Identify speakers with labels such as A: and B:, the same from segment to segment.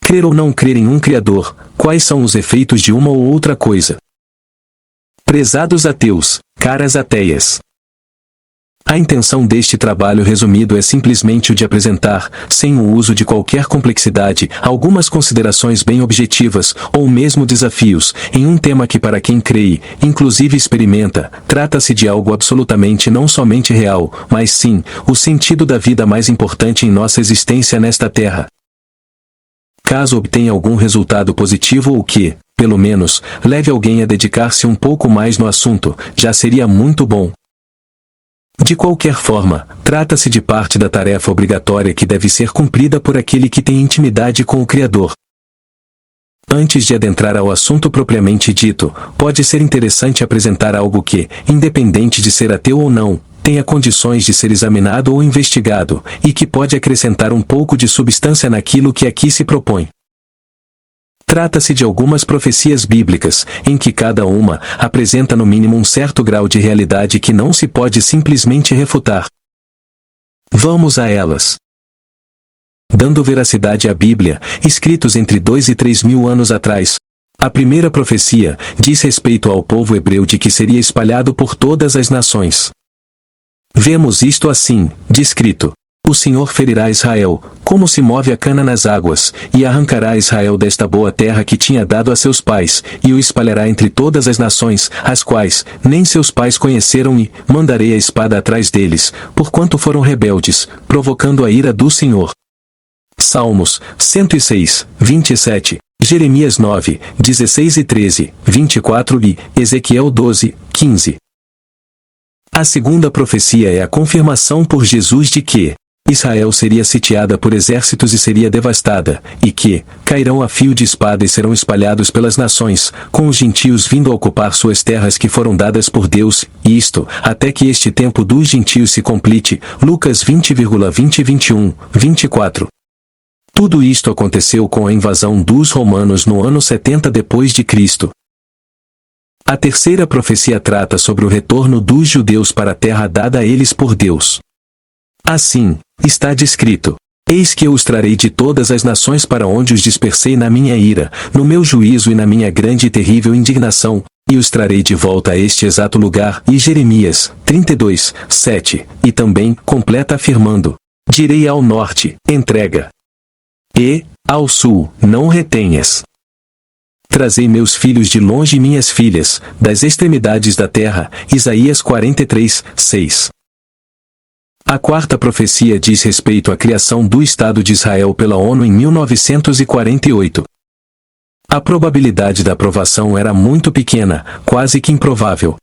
A: Crer ou não crer em um Criador, quais são os efeitos de uma ou outra coisa? Prezados ateus, caras ateias. A intenção deste trabalho resumido é simplesmente o de apresentar, sem o uso de qualquer complexidade, algumas considerações bem objetivas, ou mesmo desafios, em um tema que para quem crê, inclusive experimenta, trata-se de algo absolutamente não somente real, mas sim, o sentido da vida mais importante em nossa existência nesta terra. Caso obtenha algum resultado positivo ou que, pelo menos, leve alguém a dedicar-se um pouco mais no assunto, já seria muito bom. De qualquer forma, trata-se de parte da tarefa obrigatória que deve ser cumprida por aquele que tem intimidade com o Criador. Antes de adentrar ao assunto propriamente dito, pode ser interessante apresentar algo que, independente de ser ateu ou não, tenha condições de ser examinado ou investigado, e que pode acrescentar um pouco de substância naquilo que aqui se propõe. Trata-se de algumas profecias bíblicas, em que cada uma apresenta no mínimo um certo grau de realidade que não se pode simplesmente refutar. Vamos a elas. Dando veracidade à Bíblia, escritos entre 2 e 3 mil anos atrás, a primeira profecia diz respeito ao povo hebreu de que seria espalhado por todas as nações. Vemos isto assim, descrito. O Senhor ferirá Israel, como se move a cana nas águas, e arrancará Israel desta boa terra que tinha dado a seus pais, e o espalhará entre todas as nações, as quais nem seus pais conheceram, e mandarei a espada atrás deles, porquanto foram rebeldes, provocando a ira do Senhor. Salmos 106, 27, Jeremias 9, 16 e 13, 24 e Ezequiel 12, 15. A segunda profecia é a confirmação por Jesus de que Israel seria sitiada por exércitos e seria devastada, e que cairão a fio de espada e serão espalhados pelas nações, com os gentios vindo a ocupar suas terras que foram dadas por Deus, e isto, até que este tempo dos gentios se complete. Lucas 20,20 21, 24. Tudo isto aconteceu com a invasão dos romanos no ano 70 depois de Cristo. A terceira profecia trata sobre o retorno dos judeus para a terra dada a eles por Deus. Assim, está descrito: Eis que eu os trarei de todas as nações para onde os dispersei na minha ira, no meu juízo e na minha grande e terrível indignação, e os trarei de volta a este exato lugar. E Jeremias 32, 7, e também completa afirmando: Direi ao norte, entrega. E, ao sul, não retenhas. Trazei meus filhos de longe e minhas filhas, das extremidades da terra. Isaías 43, 6. A quarta profecia diz respeito à criação do Estado de Israel pela ONU em 1948. A probabilidade da aprovação era muito pequena, quase que improvável.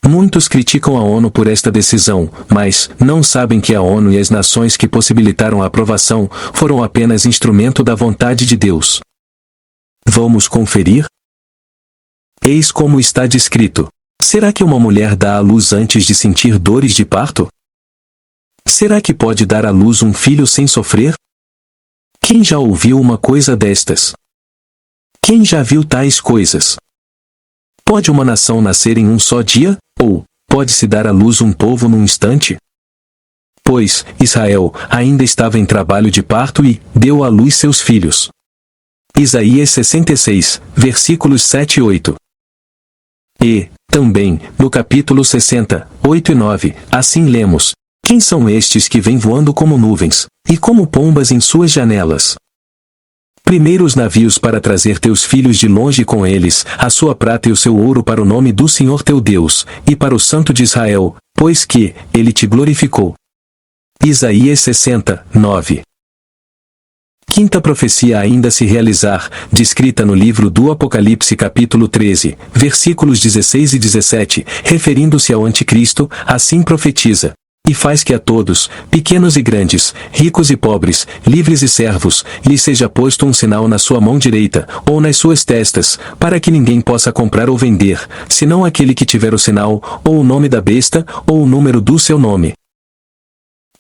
A: Muitos criticam a ONU por esta decisão, mas não sabem que a ONU e as nações que possibilitaram a aprovação foram apenas instrumento da vontade de Deus. Vamos conferir? Eis como está descrito. Será que uma mulher dá à luz antes de sentir dores de parto? Será que pode dar à luz um filho sem sofrer? Quem já ouviu uma coisa destas? Quem já viu tais coisas? Pode uma nação nascer em um só dia? Ou, pode-se dar à luz um povo num instante? Pois, Israel ainda estava em trabalho de parto e deu à luz seus filhos. Isaías 66, versículos 7 e 8. E, também, no capítulo 60, 8 e 9, assim lemos: Quem são estes que vêm voando como nuvens, e como pombas em suas janelas? Primeiros navios para trazer teus filhos de longe com eles, a sua prata e o seu ouro para o nome do Senhor teu Deus, e para o Santo de Israel, pois que ele te glorificou. Isaías 60, 9. Quinta profecia ainda se realizar, descrita no livro do Apocalipse capítulo 13, versículos 16 e 17, referindo-se ao Anticristo, assim profetiza: E faz que a todos, pequenos e grandes, ricos e pobres, livres e servos, lhes seja posto um sinal na sua mão direita, ou nas suas testas, para que ninguém possa comprar ou vender, senão aquele que tiver o sinal, ou o nome da besta, ou o número do seu nome.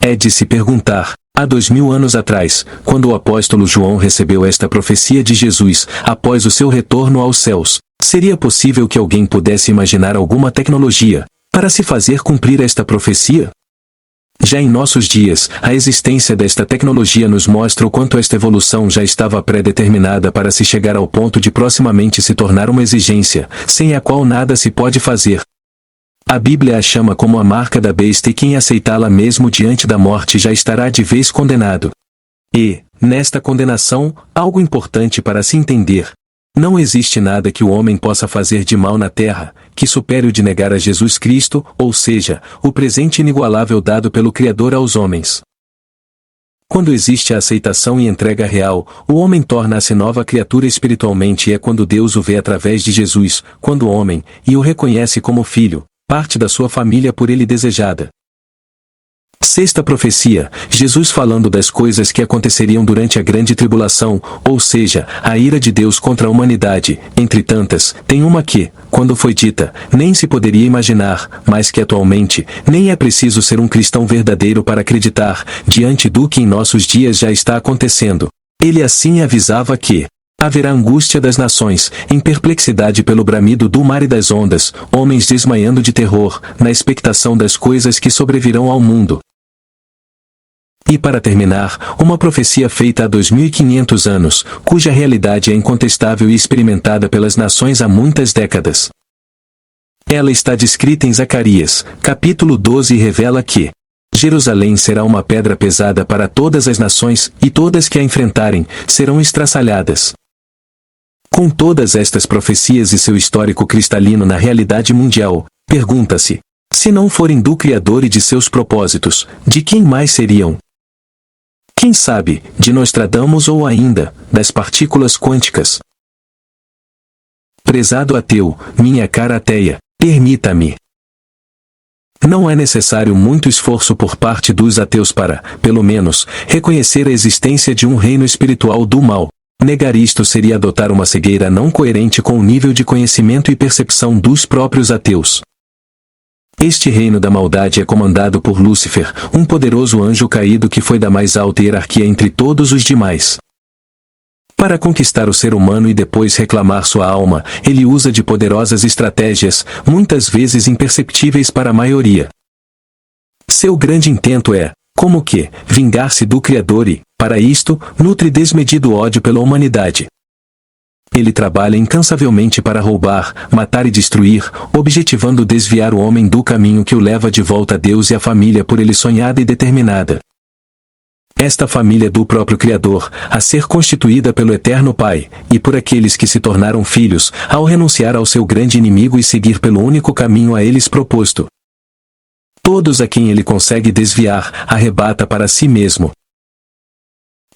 A: É de se perguntar, há 2000 anos atrás, quando o apóstolo João recebeu esta profecia de Jesus, após o seu retorno aos céus, seria possível que alguém pudesse imaginar alguma tecnologia para se fazer cumprir esta profecia? Já em nossos dias, a existência desta tecnologia nos mostra o quanto esta evolução já estava pré-determinada para se chegar ao ponto de proximamente se tornar uma exigência, sem a qual nada se pode fazer. A Bíblia a chama como a marca da besta e quem aceitá-la mesmo diante da morte já estará de vez condenado. E, nesta condenação, algo importante para se entender. Não existe nada que o homem possa fazer de mal na terra, que supere o de negar a Jesus Cristo, ou seja, o presente inigualável dado pelo Criador aos homens. Quando existe a aceitação e entrega real, o homem torna-se nova criatura espiritualmente e é quando Deus o vê através de Jesus, quando o homem, e o reconhece como filho, parte da sua família por ele desejada. Sexta profecia, Jesus falando das coisas que aconteceriam durante a grande tribulação, ou seja, a ira de Deus contra a humanidade, entre tantas, tem uma que, quando foi dita, nem se poderia imaginar, mas que atualmente, nem é preciso ser um cristão verdadeiro para acreditar, diante do que em nossos dias já está acontecendo. Ele assim avisava que haverá angústia das nações, em perplexidade pelo bramido do mar e das ondas, homens desmaiando de terror, na expectação das coisas que sobrevirão ao mundo. E para terminar, uma profecia feita há 2500 anos, cuja realidade é incontestável e experimentada pelas nações há muitas décadas. Ela está descrita em Zacarias, capítulo 12 e revela que Jerusalém será uma pedra pesada para todas as nações, e todas que a enfrentarem, serão estraçalhadas. Com todas estas profecias e seu histórico cristalino na realidade mundial, pergunta-se, se não forem do Criador e de seus propósitos, de quem mais seriam? Quem sabe, de Nostradamus ou ainda, das partículas quânticas? Prezado ateu, minha cara ateia, permita-me. Não é necessário muito esforço por parte dos ateus para, pelo menos, reconhecer a existência de um reino espiritual do mal. Negar isto seria adotar uma cegueira não coerente com o nível de conhecimento e percepção dos próprios ateus. Este reino da maldade é comandado por Lúcifer, um poderoso anjo caído que foi da mais alta hierarquia entre todos os demais. Para conquistar o ser humano e depois reclamar sua alma, ele usa de poderosas estratégias, muitas vezes imperceptíveis para a maioria. Seu grande intento é, como que, vingar-se do Criador e, para isto, nutre desmedido ódio pela humanidade. Ele trabalha incansavelmente para roubar, matar e destruir, objetivando desviar o homem do caminho que o leva de volta a Deus e a família por ele sonhada e determinada. Esta família do próprio Criador, a ser constituída pelo Eterno Pai, e por aqueles que se tornaram filhos, ao renunciar ao seu grande inimigo e seguir pelo único caminho a eles proposto. Todos a quem ele consegue desviar, arrebata para si mesmo.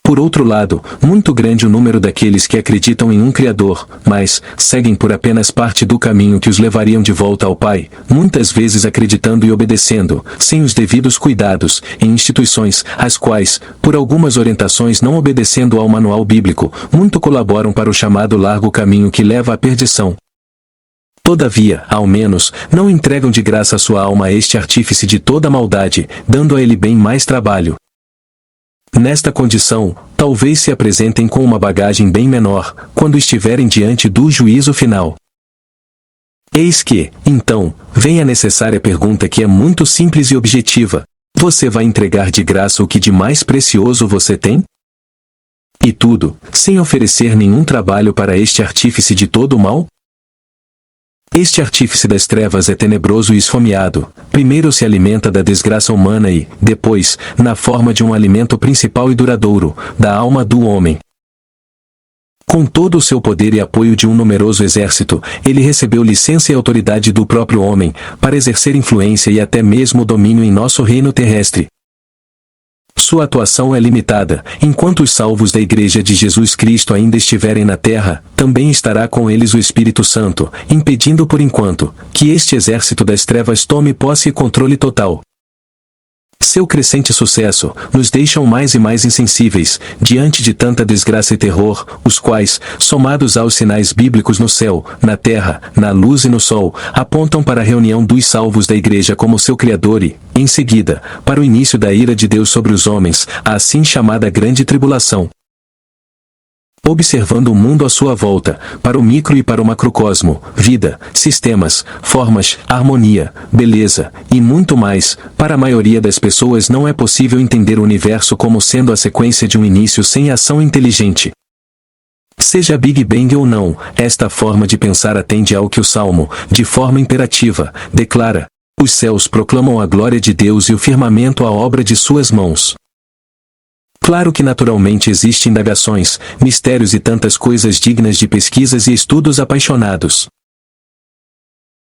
A: Por outro lado, muito grande o número daqueles que acreditam em um Criador, mas seguem por apenas parte do caminho que os levariam de volta ao Pai, muitas vezes acreditando e obedecendo, sem os devidos cuidados, em instituições, as quais, por algumas orientações não obedecendo ao manual bíblico, muito colaboram para o chamado largo caminho que leva à perdição. Todavia, ao menos, não entregam de graça sua alma a este artífice de toda maldade, dando a ele bem mais trabalho. Nesta condição, talvez se apresentem com uma bagagem bem menor, quando estiverem diante do juízo final. Eis que, então, vem a necessária pergunta que é muito simples e objetiva. Você vai entregar de graça o que de mais precioso você tem? E tudo, sem oferecer nenhum trabalho para este artífice de todo o mal? Este artífice das trevas é tenebroso e esfomeado. Primeiro se alimenta da desgraça humana e, depois, na forma de um alimento principal e duradouro, da alma do homem. Com todo o seu poder e apoio de um numeroso exército, ele recebeu licença e autoridade do próprio homem, para exercer influência e até mesmo domínio em nosso reino terrestre. Sua atuação é limitada, enquanto os salvos da Igreja de Jesus Cristo ainda estiverem na terra, também estará com eles o Espírito Santo, impedindo por enquanto, que este exército das trevas tome posse e controle total. Seu crescente sucesso, nos deixam mais e mais insensíveis, diante de tanta desgraça e terror, os quais, somados aos sinais bíblicos no céu, na terra, na luz e no sol, apontam para a reunião dos salvos da Igreja como seu Criador e, em seguida, para o início da ira de Deus sobre os homens, a assim chamada Grande Tribulação. observando o mundo à sua volta, para o micro e para o macrocosmo, vida, sistemas, formas, harmonia, beleza, e muito mais. Para a maioria das pessoas não é possível entender o universo como sendo a sequência de um início sem ação inteligente. Seja Big Bang ou não, esta forma de pensar atende ao que o Salmo, de forma imperativa, declara: os céus proclamam a glória de Deus e o firmamento a obra de suas mãos. Claro que naturalmente existem indagações, mistérios e tantas coisas dignas de pesquisas e estudos apaixonados.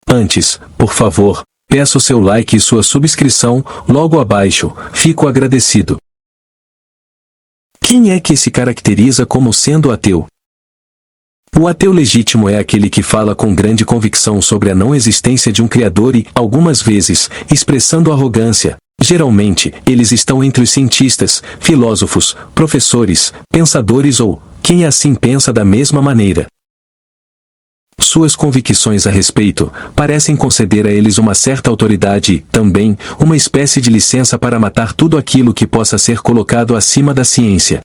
A: Antes, por favor, peço seu like e sua subscrição, logo abaixo, fico agradecido. Quem é que se caracteriza como sendo ateu? O ateu legítimo é aquele que fala com grande convicção sobre a não existência de um Criador e, algumas vezes, expressando arrogância. Geralmente, eles estão entre os cientistas, filósofos, professores, pensadores ou quem assim pensa da mesma maneira. Suas convicções a respeito parecem conceder a eles uma certa autoridade e, também, uma espécie de licença para matar tudo aquilo que possa ser colocado acima da ciência.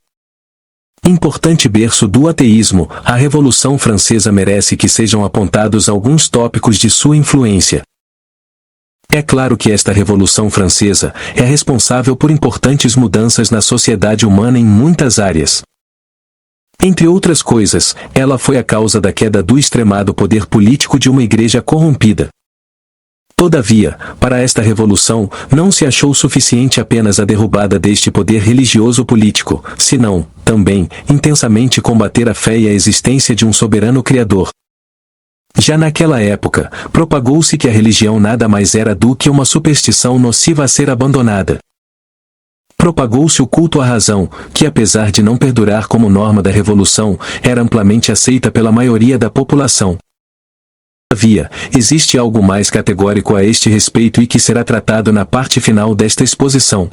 A: Importante berço do ateísmo, a Revolução Francesa merece que sejam apontados alguns tópicos de sua influência. É claro que esta Revolução Francesa é responsável por importantes mudanças na sociedade humana em muitas áreas. Entre outras coisas, ela foi a causa da queda do extremado poder político de uma igreja corrompida. Todavia, para esta revolução, não se achou suficiente apenas a derrubada deste poder religioso político, senão, também, intensamente combater a fé e a existência de um soberano Criador. Já naquela época, propagou-se que a religião nada mais era do que uma superstição nociva a ser abandonada. Propagou-se o culto à razão, que apesar de não perdurar como norma da revolução, era amplamente aceita pela maioria da população. Todavia, existe algo mais categórico a este respeito e que será tratado na parte final desta exposição.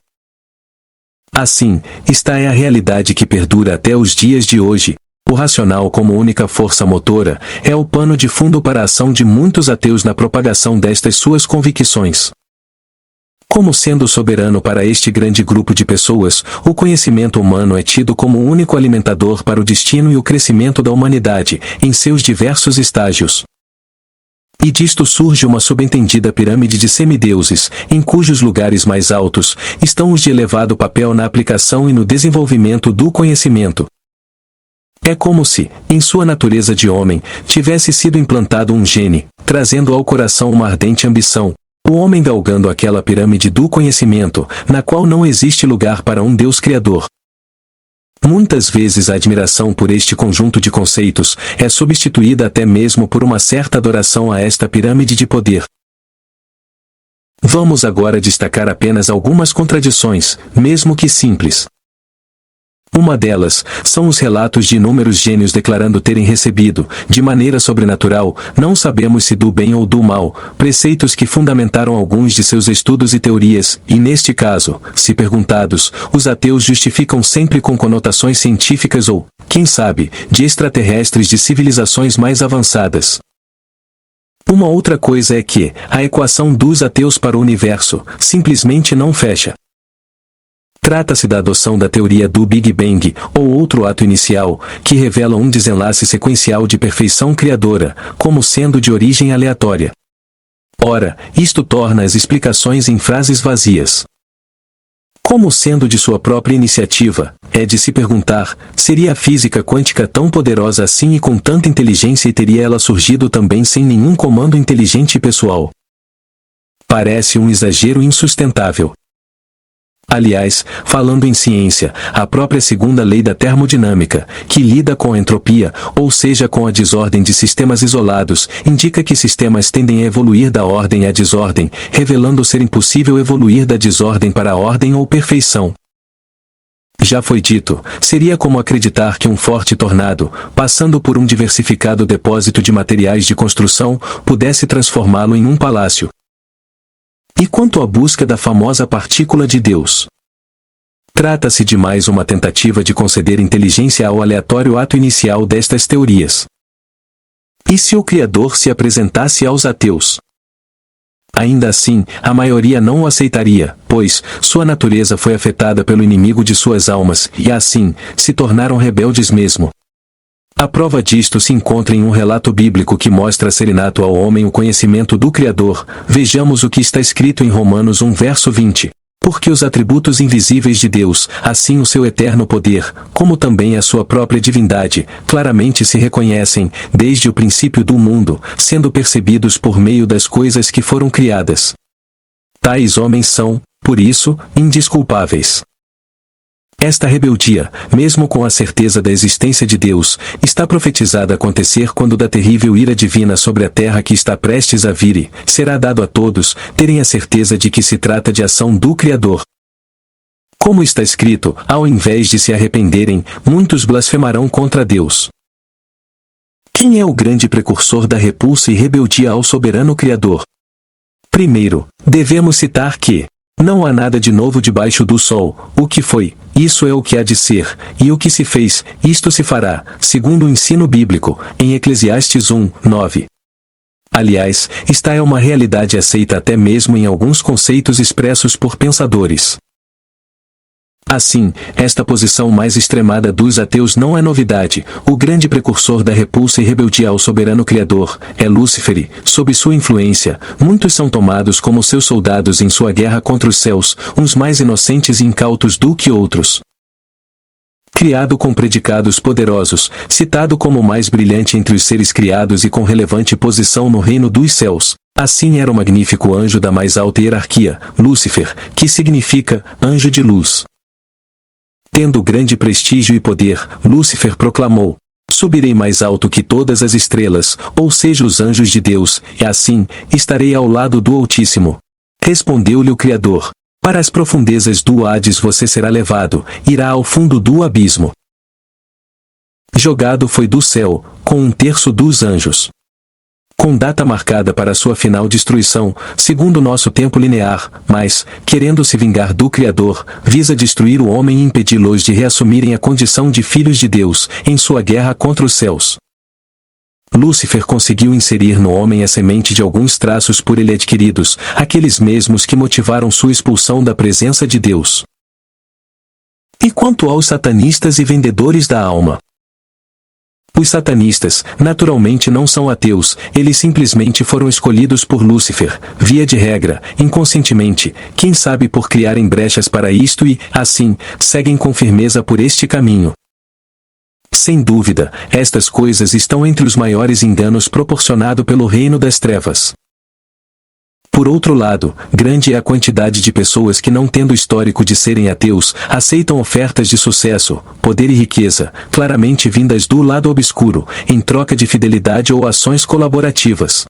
A: Assim, esta é a realidade que perdura até os dias de hoje. O racional como única força motora é o pano de fundo para a ação de muitos ateus na propagação destas suas convicções. Como sendo soberano para este grande grupo de pessoas, o conhecimento humano é tido como o único alimentador para o destino e o crescimento da humanidade, em seus diversos estágios. E disto surge uma subentendida pirâmide de semideuses, em cujos lugares mais altos estão os de elevado papel na aplicação e no desenvolvimento do conhecimento. É como se, em sua natureza de homem, tivesse sido implantado um gene, trazendo ao coração uma ardente ambição, o homem galgando aquela pirâmide do conhecimento, na qual não existe lugar para um Deus Criador. Muitas vezes a admiração por este conjunto de conceitos é substituída até mesmo por uma certa adoração a esta pirâmide de poder. Vamos agora destacar apenas algumas contradições, mesmo que simples. Uma delas são os relatos de inúmeros gênios declarando terem recebido, de maneira sobrenatural, não sabemos se do bem ou do mal, preceitos que fundamentaram alguns de seus estudos e teorias, e neste caso, se perguntados, os ateus justificam sempre com conotações científicas ou, quem sabe, de extraterrestres de civilizações mais avançadas. Uma outra coisa é que, a equação dos ateus para o universo, simplesmente não fecha. Trata-se da adoção da teoria do Big Bang, ou outro ato inicial, que revela um desenlace sequencial de perfeição criadora, como sendo de origem aleatória. Ora, isto torna as explicações em frases vazias. Como sendo de sua própria iniciativa, é de se perguntar, seria a física quântica tão poderosa assim e com tanta inteligência e teria ela surgido também sem nenhum comando inteligente e pessoal? Parece um exagero insustentável. Aliás, falando em ciência, a própria segunda lei da termodinâmica, que lida com a entropia, ou seja com a desordem de sistemas isolados, indica que sistemas tendem a evoluir da ordem à desordem, revelando ser impossível evoluir da desordem para a ordem ou perfeição. Já foi dito, seria como acreditar que um forte tornado, passando por um diversificado depósito de materiais de construção, pudesse transformá-lo em um palácio. E quanto à busca da famosa partícula de Deus? Trata-se de mais uma tentativa de conceder inteligência ao aleatório ato inicial destas teorias. E se o Criador se apresentasse aos ateus? Ainda assim, a maioria não o aceitaria, pois sua natureza foi afetada pelo inimigo de suas almas, e assim, se tornaram rebeldes mesmo. A prova disto se encontra em um relato bíblico que mostra ser inato ao homem o conhecimento do Criador. Vejamos o que está escrito em Romanos 1 verso 20. Porque os atributos invisíveis de Deus, assim o seu eterno poder, como também a sua própria divindade, claramente se reconhecem, desde o princípio do mundo, sendo percebidos por meio das coisas que foram criadas. Tais homens são, por isso, indesculpáveis. Esta rebeldia, mesmo com a certeza da existência de Deus, está profetizada a acontecer quando da terrível ira divina sobre a terra que está prestes a vir, será dado a todos terem a certeza de que se trata de ação do Criador. Como está escrito, ao invés de se arrependerem, muitos blasfemarão contra Deus. Quem é o grande precursor da repulsa e rebeldia ao soberano Criador? Primeiro, devemos citar que não há nada de novo debaixo do sol. O que foi, isso é o que há de ser, e o que se fez, isto se fará, segundo o ensino bíblico, em Eclesiastes 1, 9. Aliás, esta é uma realidade aceita até mesmo em alguns conceitos expressos por pensadores. Assim, esta posição mais extremada dos ateus não é novidade. O grande precursor da repulsa e rebeldia ao soberano Criador é Lúcifer e, sob sua influência, muitos são tomados como seus soldados em sua guerra contra os céus, uns mais inocentes e incautos do que outros. Criado com predicados poderosos, citado como o mais brilhante entre os seres criados e com relevante posição no reino dos céus, assim era o magnífico anjo da mais alta hierarquia, Lúcifer, que significa anjo de luz. Tendo grande prestígio e poder, Lúcifer proclamou: subirei mais alto que todas as estrelas, ou seja os anjos de Deus, e assim, estarei ao lado do Altíssimo. Respondeu-lhe o Criador: para as profundezas do Hades você será levado, irá ao fundo do abismo. Jogado foi do céu, com 1/3 dos anjos. Com data marcada para sua final destruição, segundo nosso tempo linear, mas, querendo se vingar do Criador, visa destruir o homem e impedi-los de reassumirem a condição de filhos de Deus, em sua guerra contra os céus. Lúcifer conseguiu inserir no homem a semente de alguns traços por ele adquiridos, aqueles mesmos que motivaram sua expulsão da presença de Deus. E quanto aos satanistas e vendedores da alma? Os satanistas, naturalmente não são ateus, eles simplesmente foram escolhidos por Lúcifer, via de regra, inconscientemente, quem sabe por criarem brechas para isto e, assim, seguem com firmeza por este caminho. Sem dúvida, estas coisas estão entre os maiores enganos proporcionado pelo reino das trevas. Por outro lado, grande é a quantidade de pessoas que não tendo histórico de serem ateus, aceitam ofertas de sucesso, poder e riqueza, claramente vindas do lado obscuro, em troca de fidelidade ou ações colaborativas.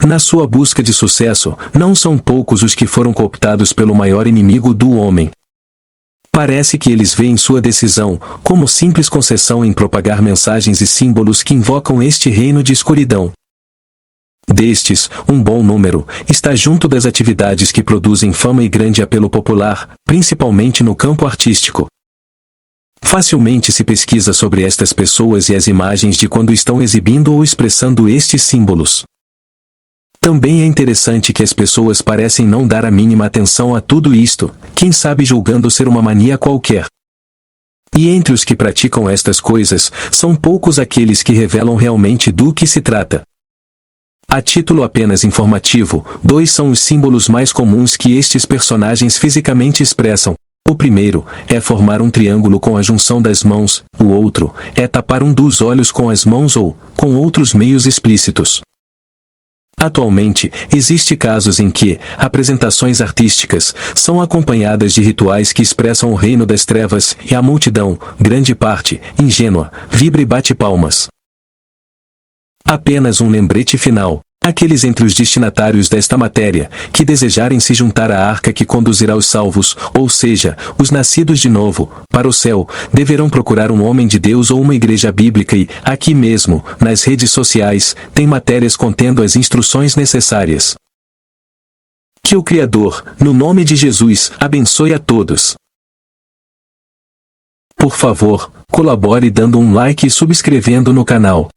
A: Na sua busca de sucesso, não são poucos os que foram cooptados pelo maior inimigo do homem. Parece que eles veem sua decisão como simples concessão em propagar mensagens e símbolos que invocam este reino de escuridão. Destes, um bom número está junto das atividades que produzem fama e grande apelo popular, principalmente no campo artístico. Facilmente se pesquisa sobre estas pessoas e as imagens de quando estão exibindo ou expressando estes símbolos. Também é interessante que as pessoas parecem não dar a mínima atenção a tudo isto, quem sabe julgando ser uma mania qualquer. E entre os que praticam estas coisas, são poucos aqueles que revelam realmente do que se trata. A título apenas informativo, 2 são os símbolos mais comuns que estes personagens fisicamente expressam. O primeiro é formar um triângulo com a junção das mãos, o outro é tapar um dos olhos com as mãos ou com outros meios explícitos. Atualmente, existem casos em que apresentações artísticas são acompanhadas de rituais que expressam o reino das trevas e a multidão, grande parte, ingênua, vibra e bate palmas. Apenas um lembrete final. Aqueles entre os destinatários desta matéria, que desejarem se juntar à arca que conduzirá os salvos, ou seja, os nascidos de novo, para o céu, deverão procurar um homem de Deus ou uma igreja bíblica e, aqui mesmo, nas redes sociais, tem matérias contendo as instruções necessárias. Que o Criador, no nome de Jesus, abençoe a todos. Por favor, colabore dando um like e subscrevendo no canal.